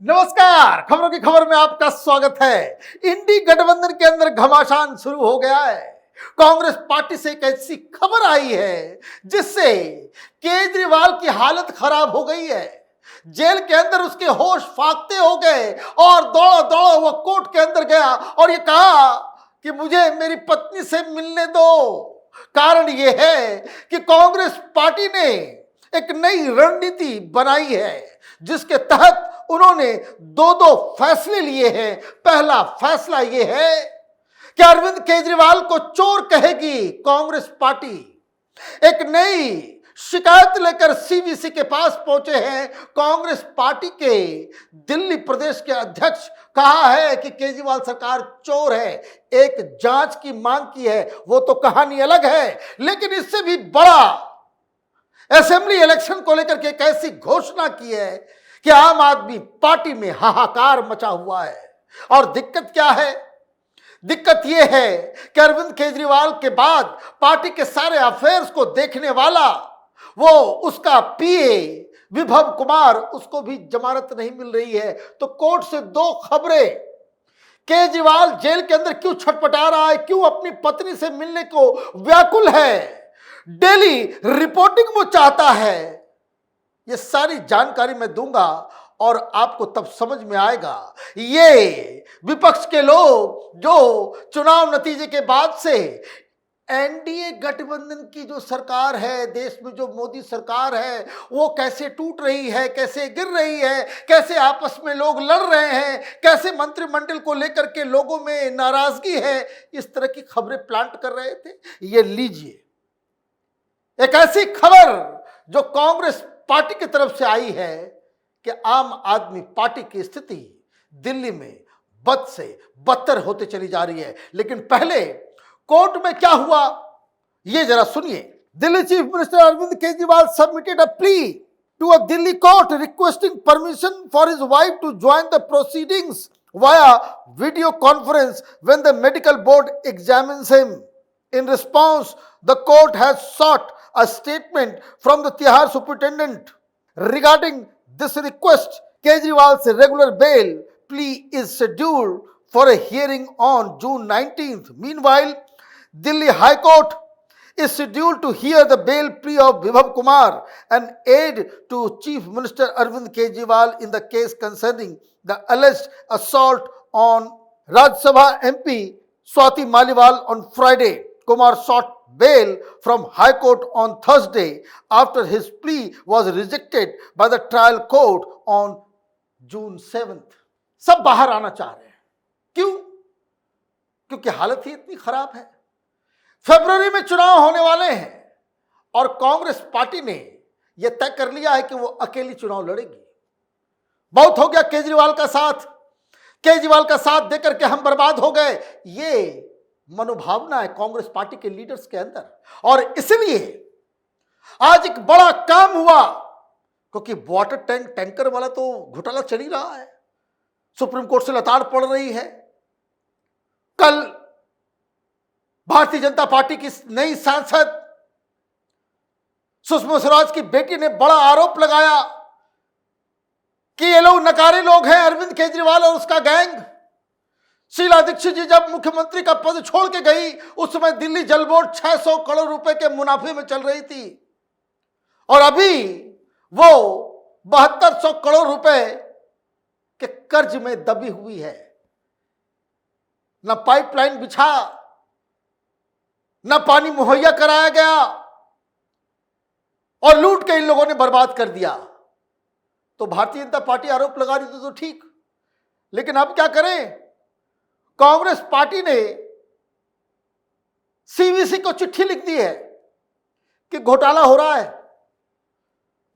नमस्कार, खबरों की खबर में आपका स्वागत है। इंडी गठबंधन के अंदर घमासान शुरू हो गया है। कांग्रेस पार्टी से एक ऐसी खबर आई है जिससे केजरीवाल की हालत खराब हो गई है। जेल के अंदर उसके होश फाकते हो गए और दौड़ो दौड़ो वो कोर्ट के अंदर गया और ये कहा कि मुझे मेरी पत्नी से मिलने दो। कारण ये है कि कांग्रेस पार्टी ने एक नई रणनीति बनाई है जिसके तहत उन्होंने दो फैसले लिए हैं। पहला फैसला यह है कि अरविंद केजरीवाल को चोर कहेगी कांग्रेस पार्टी। एक नई शिकायत लेकर सीवीसी के पास पहुंचे हैं कांग्रेस पार्टी के दिल्ली प्रदेश के अध्यक्ष। कहा है कि केजरीवाल सरकार चोर है, एक जांच की मांग की है। वो तो कहानी अलग है, लेकिन इससे भी बड़ा असेंबली इलेक्शन को लेकर के एक ऐसी घोषणा की है कि आम आदमी पार्टी में हाहाकार मचा हुआ है। और दिक्कत क्या है? दिक्कत यह है कि अरविंद केजरीवाल के बाद पार्टी के सारे अफेयर्स को देखने वाला वो उसका पीए विभव कुमार, उसको भी जमानत नहीं मिल रही है। तो कोर्ट से दो खबरें, केजरीवाल जेल के अंदर क्यों छटपटा रहा है, क्यों अपनी पत्नी से मिलने को व्याकुल है, डेली रिपोर्टिंग वो चाहता है, ये सारी जानकारी मैं दूंगा और आपको तब समझ में आएगा। ये विपक्ष के लोग जो चुनाव नतीजे के बाद से एनडीए गठबंधन की जो सरकार है, देश में जो मोदी सरकार है, वो कैसे टूट रही है, कैसे गिर रही है, कैसे आपस में लोग लड़ रहे हैं, कैसे मंत्रिमंडल को लेकर के लोगों में नाराजगी है, इस तरह की खबरें प्लांट कर रहे थे। ये लीजिए एक ऐसी खबर जो कांग्रेस पार्टी की तरफ से आई है कि आम आदमी पार्टी की स्थिति दिल्ली में बद से बदतर होते चली जा रही है। लेकिन पहले कोर्ट में क्या हुआ ये जरा सुनिए। Delhi chief minister Arvind Kejriwal submitted a plea to a Delhi court requesting permission for his wife to join the proceedings via video conference when the medical board examines him. In response, the court has sought a statement from the Tihar superintendent regarding this request. Kejriwal's regular bail plea is scheduled for a hearing on June 19th. Meanwhile, Delhi High Court is scheduled to hear the bail plea of Vibhav Kumar, an aide to Chief Minister Arvind Kejriwal in the case concerning the alleged assault on Rajya Sabha MP Swati Maliwal on Friday. Kumar sought bail from High Court on Thursday after his plea was rejected by the trial court on June 7th. सब बाहर आना चाह रहे हैं। क्यों? क्योंकि हालत ही इतनी खराब है। फरवरी में चुनाव होने वाले हैं और कांग्रेस पार्टी ने यह तय कर लिया है कि वो अकेली चुनाव लड़ेगी। बहुत हो गया केजरीवाल का साथ, केजरीवाल का साथ देकर के हम बर्बाद हो गए, ये मनोभावना है कांग्रेस पार्टी के लीडर्स के अंदर। और इसलिए आज एक बड़ा काम हुआ, क्योंकि वाटर टैंकर वाला तो घोटाला चल ही रहा है, सुप्रीम कोर्ट से लताड़ पड़ रही है। कल भारतीय जनता पार्टी की नई सांसद सुषमा स्वराज की बेटी ने बड़ा आरोप लगाया कि ये लोग नकारे लोग हैं, अरविंद केजरीवाल और उसका गैंग। शीला दीक्षित जी जब मुख्यमंत्री का पद छोड़ के गई, उस समय दिल्ली जल बोर्ड 600 करोड़ रुपए के मुनाफे में चल रही थी और अभी वो 7200 करोड़ रुपए के कर्ज में दबी हुई है। न पाइपलाइन बिछा, न पानी मुहैया कराया गया और लूट के इन लोगों ने बर्बाद कर दिया। तो भारतीय जनता पार्टी आरोप लगा रही थी तो ठीक, लेकिन अब क्या करें? कांग्रेस पार्टी ने सीवीसी को चिट्ठी लिख दी है कि घोटाला हो रहा है।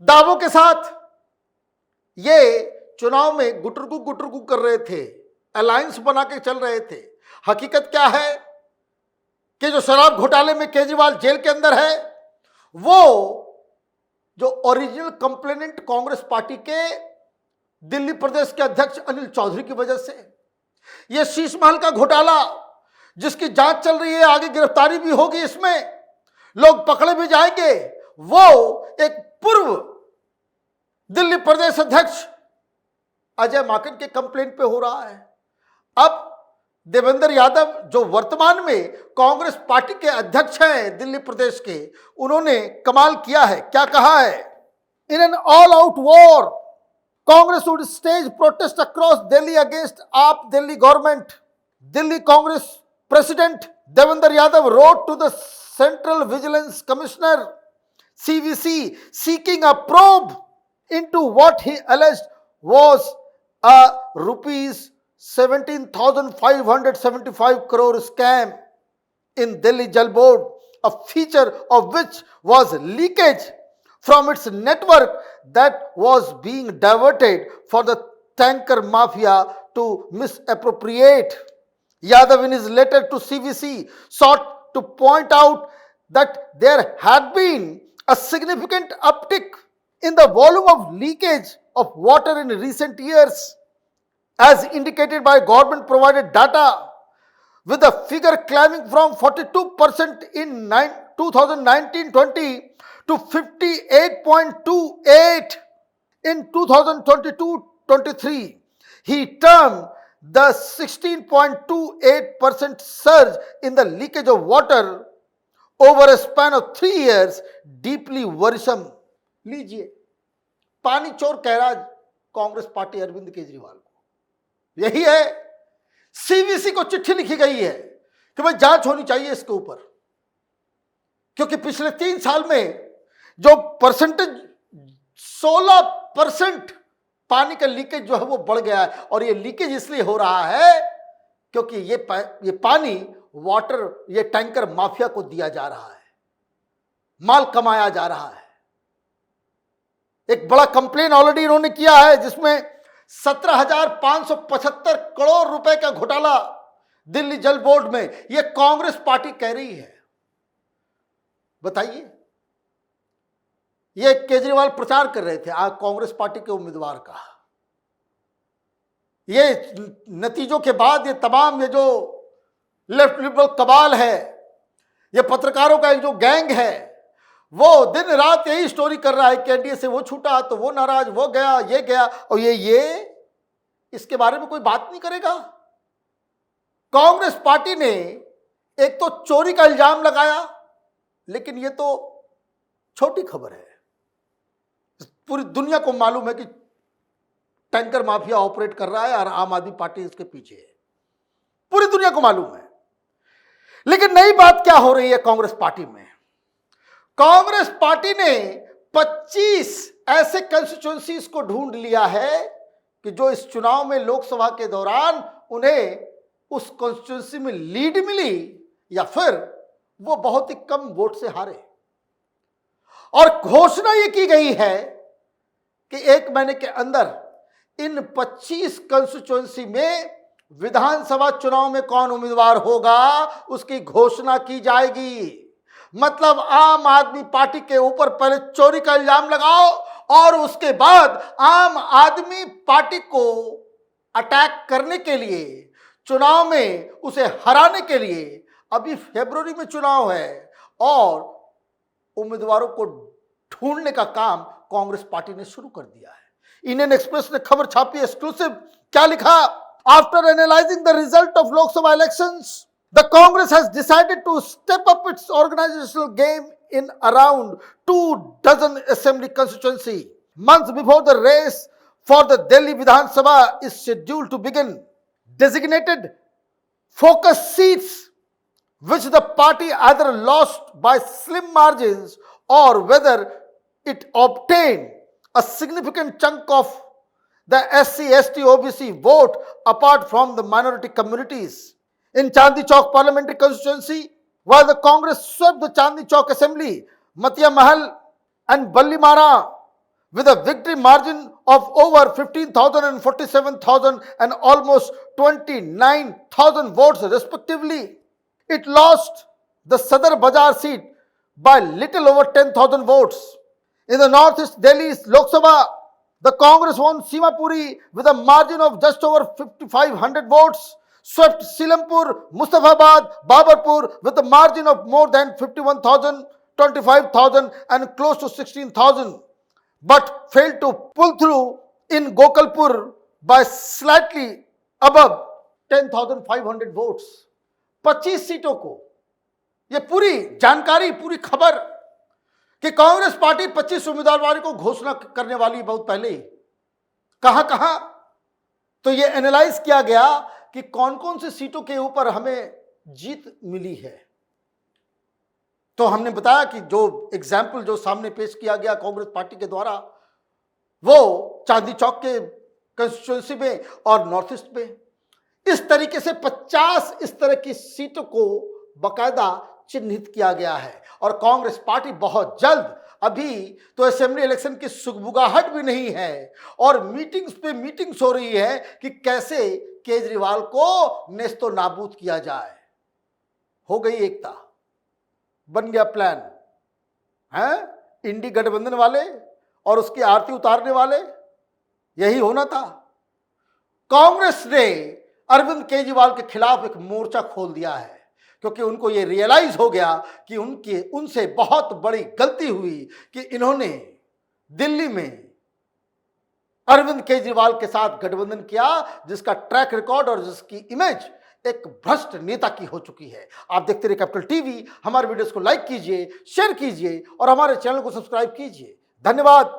दावों के साथ ये चुनाव में गुटरगु कर रहे थे, अलायंस बना के चल रहे थे। हकीकत क्या है कि जो शराब घोटाले में केजरीवाल जेल के अंदर है, वो जो ओरिजिनल कंप्लेनेंट कांग्रेस पार्टी के दिल्ली प्रदेश के अध्यक्ष अनिल चौधरी की वजह से, ये शीश महल का घोटाला जिसकी जांच चल रही है, आगे गिरफ्तारी भी होगी, इसमें लोग पकड़े भी जाएंगे, वो एक पूर्व दिल्ली प्रदेश अध्यक्ष अजय माकन के कंप्लेन पे हो रहा है। अब देवेंद्र यादव जो वर्तमान में कांग्रेस पार्टी के अध्यक्ष हैं दिल्ली प्रदेश के, उन्होंने कमाल किया है। क्या कहा है? In an all out war Congress would stage protest across Delhi against AAP Delhi government. Delhi Congress president Devendra Yadav wrote to the Central Vigilance Commissioner CVC seeking a probe into what he alleged was a rupees 17,575 crore scam in Delhi Jal Board, a feature of which was leakage from its network that was being diverted for the tanker mafia to misappropriate. Yadav in his letter to CVC sought to point out that there had been a significant uptick in the volume of leakage of water in recent years, as indicated by government provided data, with the figure climbing from 42% in 2019-20 to 58.28 in 2022-23. He termed the 16.28% surge in the leakage of water over a span of 3 years deeply worrisome. लीजिए, पानी चोर कह रहा Congress party Arvind Kejriwal को। यही है, CVC को चिट्ठी लिखी गई है कि भाई जांच होनी चाहिए इसके ऊपर, क्योंकि पिछले 3 साल में जो परसेंटेज 16% पानी का लीकेज जो है वो बढ़ गया है। और ये लीकेज इसलिए हो रहा है क्योंकि ये पानी वाटर ये टैंकर माफिया को दिया जा रहा है, माल कमाया जा रहा है। एक बड़ा कंप्लेन ऑलरेडी इन्होंने किया है जिसमें 17,575 करोड़ रुपए का घोटाला दिल्ली जल बोर्ड में, ये कांग्रेस पार्टी कह रही है। बताइए, ये केजरीवाल प्रचार कर रहे थे आज कांग्रेस पार्टी के उम्मीदवार का। ये नतीजों के बाद ये तमाम ये जो लेफ्ट लिबरल कबाल है, ये पत्रकारों का एक जो गैंग है, वो दिन रात यही स्टोरी कर रहा है कि एनडीए से वो छूटा तो वो नाराज, वो गया, ये गया, और ये इसके बारे में कोई बात नहीं करेगा। कांग्रेस पार्टी ने एक तो चोरी का इल्जाम लगाया, लेकिन ये तो छोटी खबर है, पूरी दुनिया को मालूम है कि टैंकर माफिया ऑपरेट कर रहा है और आम आदमी पार्टी इसके पीछे है, पूरी दुनिया को मालूम है। लेकिन नई बात क्या हो रही है कांग्रेस पार्टी में? कांग्रेस पार्टी ने 25 ऐसे कंस्टिट्यूएंसीज को ढूंढ लिया है कि जो इस चुनाव में लोकसभा के दौरान उन्हें उस कंस्टिट्यूएंसी में लीड मिली या फिर वो बहुत ही कम वोट से हारे। और घोषणा ये की गई है कि 1 महीने के अंदर इन 25 कंस्टिट्यूएंसी में विधानसभा चुनाव में कौन उम्मीदवार होगा उसकी घोषणा की जाएगी। मतलब आम आदमी पार्टी के ऊपर पहले चोरी का इल्जाम लगाओ और उसके बाद आम आदमी पार्टी को अटैक करने के लिए, चुनाव में उसे हराने के लिए, अभी फरवरी में चुनाव है और उम्मीदवारों को ढूंढने का काम कांग्रेस पार्टी ने शुरू कर दिया है। इंडियन एक्सप्रेस ने खबर छापी एक्सक्लूसिव। क्या लिखा? After analysing the result of Lok Sabha elections, the Congress has decided to step up its organizational game in around 24 assembly constituency. Months before the race for the Delhi Vidhan Sabha is scheduled to begin, designated focus seats which the party either lost by slim margins or whether it obtained a significant chunk of the SC, ST, OBC vote apart from the minority communities. In Chandni Chowk parliamentary constituency, while the Congress swept the Chandni Chowk assembly, Matia Mahal and Ballimara with a victory margin of over 15,000 and 47,000 and almost 29,000 votes respectively. It lost the Sadar Bazaar seat by little over 10,000 votes. In the northeast Delhi's Lok Sabha, the Congress won Simapuri with a margin of just over 5,500 votes. Swept Silampur, Mustafabad, Babarpur with a margin of more than 51,000, 25,000 and close to 16,000, but failed to pull through in Gokalpur, by slightly above 10,500 votes, 25 सीटों को। ये पूरी जानकारी, पूरी खबर कि Congress party 25 उम्मीदवारों को घोषणा करने वाली बहुत पहले ही। कहां कहां तो ये एनालाइज किया गया कि कौन कौन सी सीटों के ऊपर हमें जीत मिली है। तो हमने बताया कि जो एग्जाम्पल जो सामने पेश किया गया कांग्रेस पार्टी के द्वारा, वो चांदनी चौक के कंस्टिट्यूएंसी में और नॉर्थ ईस्ट में इस तरीके से 50 इस तरह की सीटों को बकायदा चिन्हित किया गया है। और कांग्रेस पार्टी बहुत जल्द, अभी तो असेंबली इलेक्शन की सुगबुगाहट भी नहीं है और मीटिंग्स पे मीटिंग्स हो रही है कि कैसे केजरीवाल को नेस्तो नाबूद किया जाए। हो गई एकता, बन गया प्लान है। इंडी गठबंधन वाले और उसकी आरती उतारने वाले, यही होना था। कांग्रेस ने अरविंद केजरीवाल के खिलाफ एक मोर्चा खोल दिया है क्योंकि उनको ये रियलाइज हो गया कि उनसे बहुत बड़ी गलती हुई कि इन्होंने दिल्ली में अरविंद केजरीवाल के साथ गठबंधन किया, जिसका ट्रैक रिकॉर्ड और जिसकी इमेज एक भ्रष्ट नेता की हो चुकी है। आप देखते रहिए कैपिटल टीवी। हमारे वीडियोस को लाइक कीजिए, शेयर कीजिए और हमारे चैनल को सब्सक्राइब कीजिए। धन्यवाद।